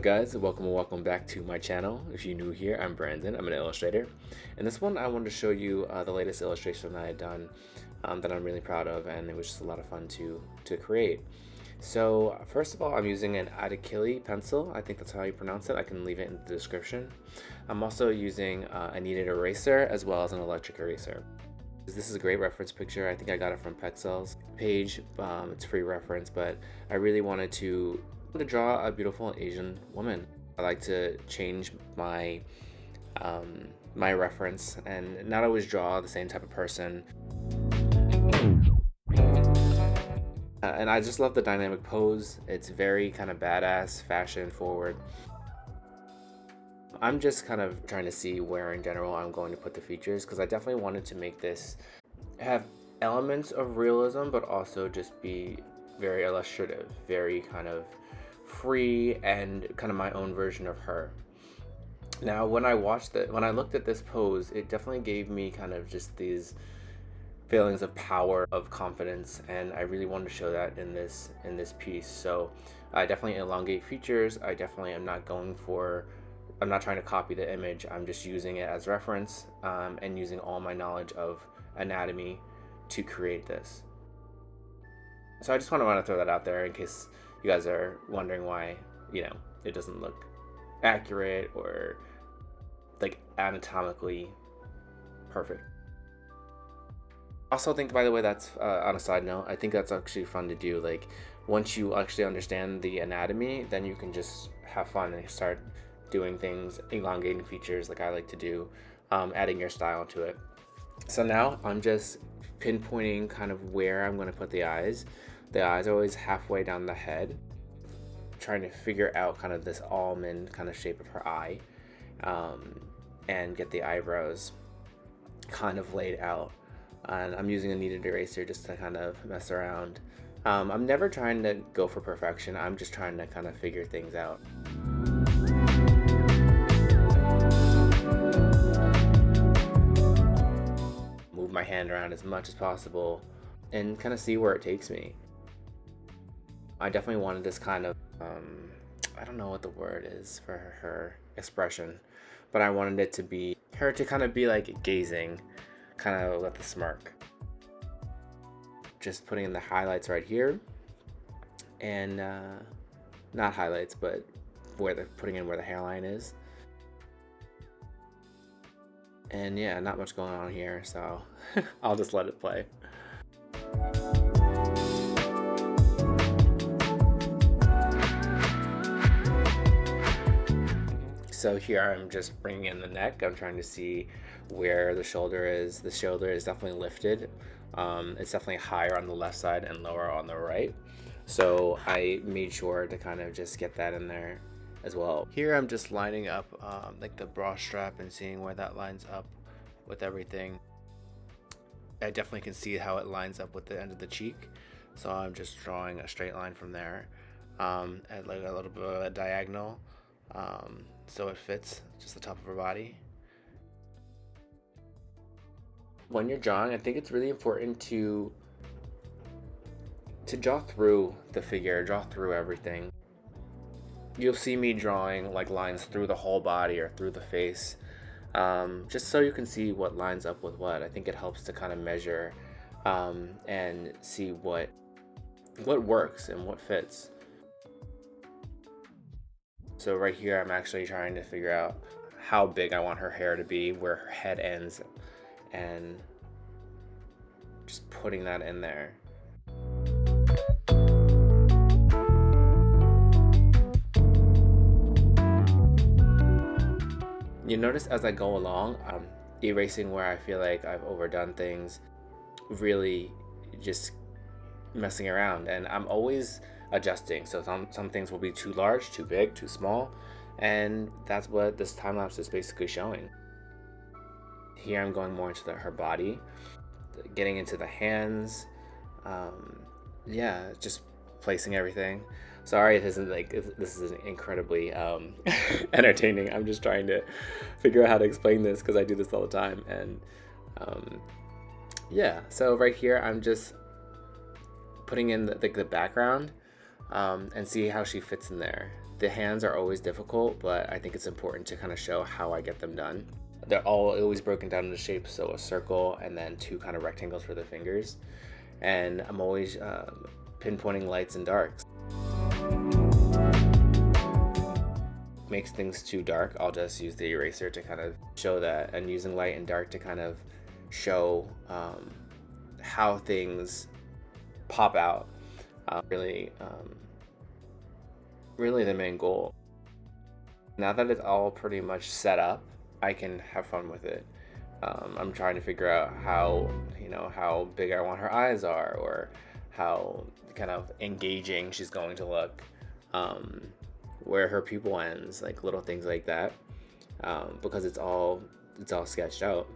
guys, welcome back to my channel. If you're new here, I'm Brandon. I'm an illustrator. In this one, I wanted to show you the latest illustration that I had done that I'm really proud of, and it was just a lot of fun to create. So first of all, I'm using an Adakili pencil. I think that's how you pronounce it. I can leave it in the description. I'm also using a kneaded eraser as well as an electric eraser. This is a great reference picture. I think I got it from Pexel's page. It's free reference, but I really wanted to draw a beautiful Asian woman. I like to change my my reference and not always draw the same type of person. And I just love the dynamic pose. It's very kind of badass, fashion forward. I'm just kind of trying to see where in general I'm going to put the features, because I definitely wanted to make this have elements of realism but also just be very illustrative, very kind of free and kind of my own version of her. Now when I looked at this pose, it definitely gave me kind of just these feelings of power, of confidence, and I really wanted to show that in this piece. So I definitely elongate features. I definitely am not I'm not trying to copy the image. I'm just using it as reference and using all my knowledge of anatomy to create this. So I just want to throw that out there in case you guys are wondering why, it doesn't look accurate or like anatomically perfect. Also think, by the way, that's on a side note, I think that's actually fun to do. Like once you actually understand the anatomy, then you can just have fun and start doing things, elongating features like I like to do, adding your style to it. So now I'm just pinpointing kind of where I'm going to put the eyes. The eyes are always halfway down the head, trying to figure out kind of this almond kind of shape of her eye, and get the eyebrows kind of laid out. And I'm using a kneaded eraser just to kind of mess around. I'm never trying to go for perfection. I'm just trying to kind of figure things out. Move my hand around as much as possible and kind of see where it takes me. I definitely wanted this kind of, I don't know what the word is for her expression, but I wanted it to be her to kind of be like gazing, kind of with a smirk. Just putting in the highlights right here, and not highlights, but where they're putting in where the hairline is. And yeah, not much going on here, so I'll just let it play. So here I'm just bringing in the neck. I'm trying to see where the shoulder is. The shoulder is definitely lifted. It's definitely higher on the left side and lower on the right. So I made sure to kind of just get that in there as well. Here I'm just lining up like the bra strap and seeing where that lines up with everything. I definitely can see how it lines up with the end of the cheek. So I'm just drawing a straight line from there at like a little bit of a diagonal. So it fits just the top of her body. When you're drawing, I think it's really important to draw through the figure, draw through everything. You'll see me drawing like lines through the whole body or through the face, just so you can see what lines up with what. I think it helps to kind of measure and see what works and what fits. So right here, I'm actually trying to figure out how big I want her hair to be, where her head ends, and just putting that in there. You notice as I go along, I'm erasing where I feel like I've overdone things, really just messing around, and I'm always adjusting. So some things will be too large, too big, too small, and that's what this time lapse is basically showing. Here I'm going more into her body, getting into the hands, yeah, just placing everything. Sorry, this isn't incredibly entertaining. I'm just trying to figure out how to explain this because I do this all the time. And yeah, so right here I'm just putting in the background. and see how she fits in there. The hands are always difficult, but I think it's important to kind of show how I get them done. They're all always broken down into shapes, so a circle and then two kind of rectangles for the fingers. And I'm always pinpointing lights and darks. Makes things too dark, I'll just use the eraser to kind of show that, and using light and dark to kind of show how things pop out. Really the main goal. Now that it's all pretty much set up, I can have fun with it. I'm trying to figure out how big I want her eyes are, or how kind of engaging she's going to look, where her pupil ends, like little things like that, because it's all sketched out.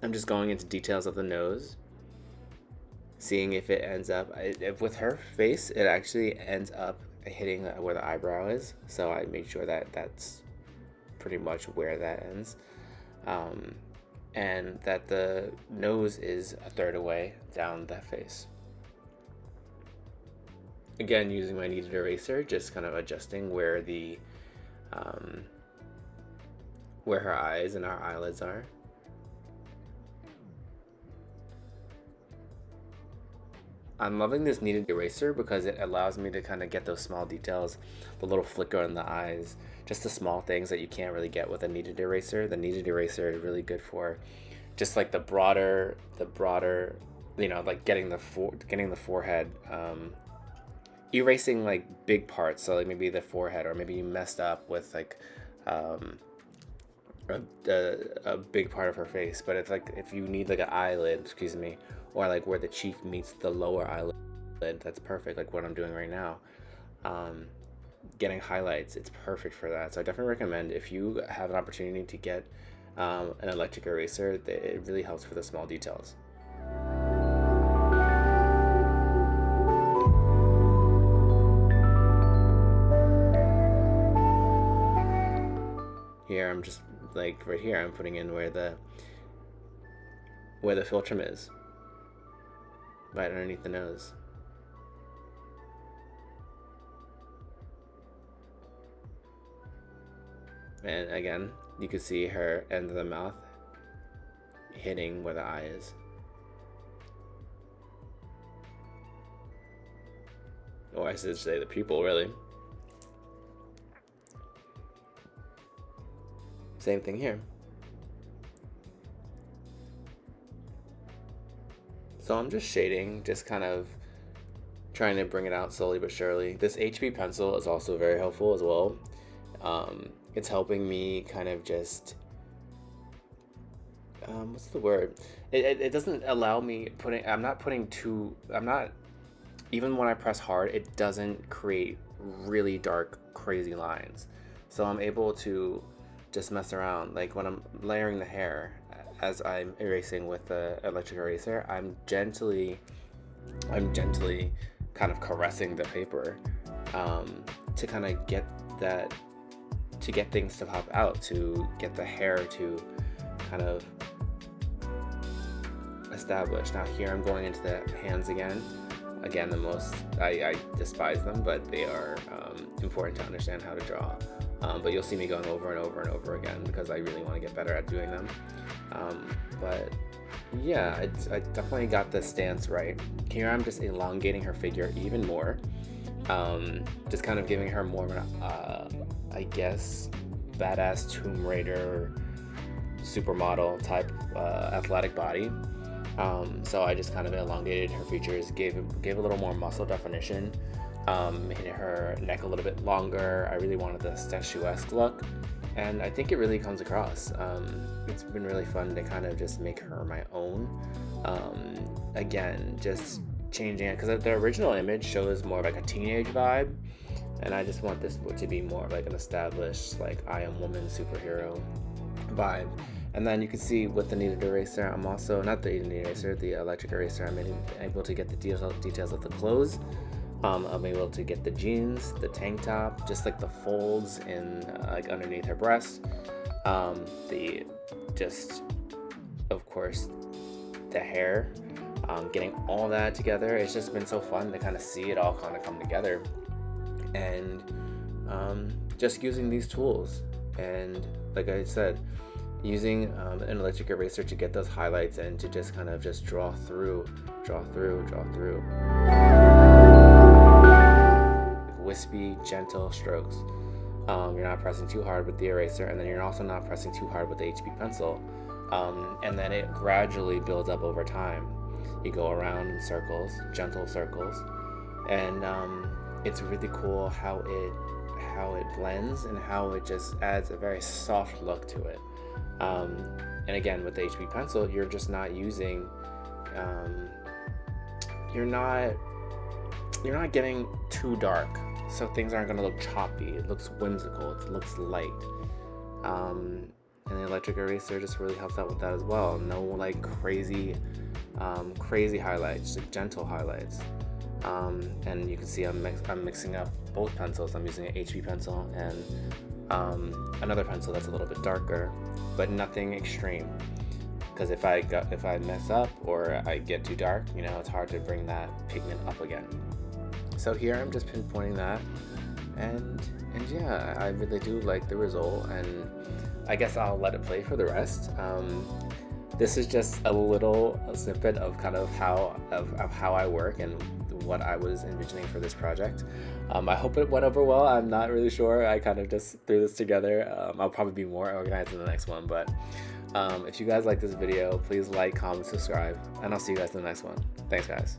I'm just going into details of the nose, seeing if it ends up, with her face, it actually ends up hitting where the eyebrow is, so I made sure that that's pretty much where that ends, and that the nose is a third away down that face. Again, using my kneaded eraser, just kind of adjusting where where her eyes and our eyelids are. I'm loving this kneaded eraser because it allows me to kind of get those small details, the little flicker in the eyes, just the small things that you can't really get with a kneaded eraser. The kneaded eraser is really good for just like the broader, like getting the forehead, erasing like big parts. So like maybe the forehead, or maybe you messed up with like a big part of her face. But it's like if you need like an eyelid, or like where the cheek meets the lower eyelid, that's perfect, like what I'm doing right now. Getting highlights, it's perfect for that. So I definitely recommend, if you have an opportunity to get an electric eraser, it really helps for the small details. Here I'm just like right here, I'm putting in where the philtrum is, right underneath the nose. And again, you can see her end of the mouth hitting where the eye is. Or I should say the pupil, really. Same thing here. So I'm just shading, just kind of trying to bring it out slowly but surely. This HB pencil is also very helpful as well. It's helping me kind of just, what's the word? It doesn't allow me even when I press hard, it doesn't create really dark, crazy lines. So I'm able to just mess around. Like when I'm layering the hair, as I'm erasing with the electric eraser, I'm gently kind of caressing the paper, to kind of get things to pop out, to get the hair to kind of establish. Now here I'm going into the hands again. Again, I despise them, but they are important to understand how to draw. But you'll see me going over and over and over again because I really want to get better at doing them. But yeah, I definitely got the stance right. Here I'm just elongating her figure even more. Just kind of giving her more of an, I guess, badass Tomb Raider supermodel type athletic body. So I just kind of elongated her features, gave a little more muscle definition, made her neck a little bit longer. I really wanted the statuesque look, and I think it really comes across. It's been really fun to kind of just make her my own. Again, just changing it because the original image shows more like a teenage vibe, and I just want this to be more like an established, like I am woman superhero vibe. And then you can see with the kneaded eraser, I'm also, not the kneaded eraser, the electric eraser, I'm able to get the details of the clothes. I'm able to get the jeans, the tank top, just like the folds in like underneath her breast, the just of course the hair, getting all that together. It's just been so fun to kind of see it all kind of come together, and just using these tools, and like I said, using an electric eraser to get those highlights and to just kind of just draw through. Wispy, gentle strokes. You're not pressing too hard with the eraser, and then you're also not pressing too hard with the HB pencil. And then it gradually builds up over time. You go around in circles, gentle circles, and it's really cool how it blends and how it just adds a very soft look to it. And again, with the HB pencil, you're just not using, you're not getting too dark, so things aren't going to look choppy. It looks whimsical, it looks light. And the electric eraser just really helps out with that as well. No like crazy highlights, just gentle highlights. And you can see I'm mixing up both pencils. I'm using an HB pencil and another pencil that's a little bit darker, but nothing extreme. Because if I mess up or I get too dark, it's hard to bring that pigment up again. So here I'm just pinpointing that, and yeah, I really do like the result, and I guess I'll let it play for the rest. This is just a little snippet of kind of how I work and what I was envisioning for this project. I hope it went over well. I'm not really sure. I kind of just threw this together. I'll probably be more organized in the next one, but if you guys like this video, please like, comment, subscribe, and I'll see you guys in the next one. Thanks, guys.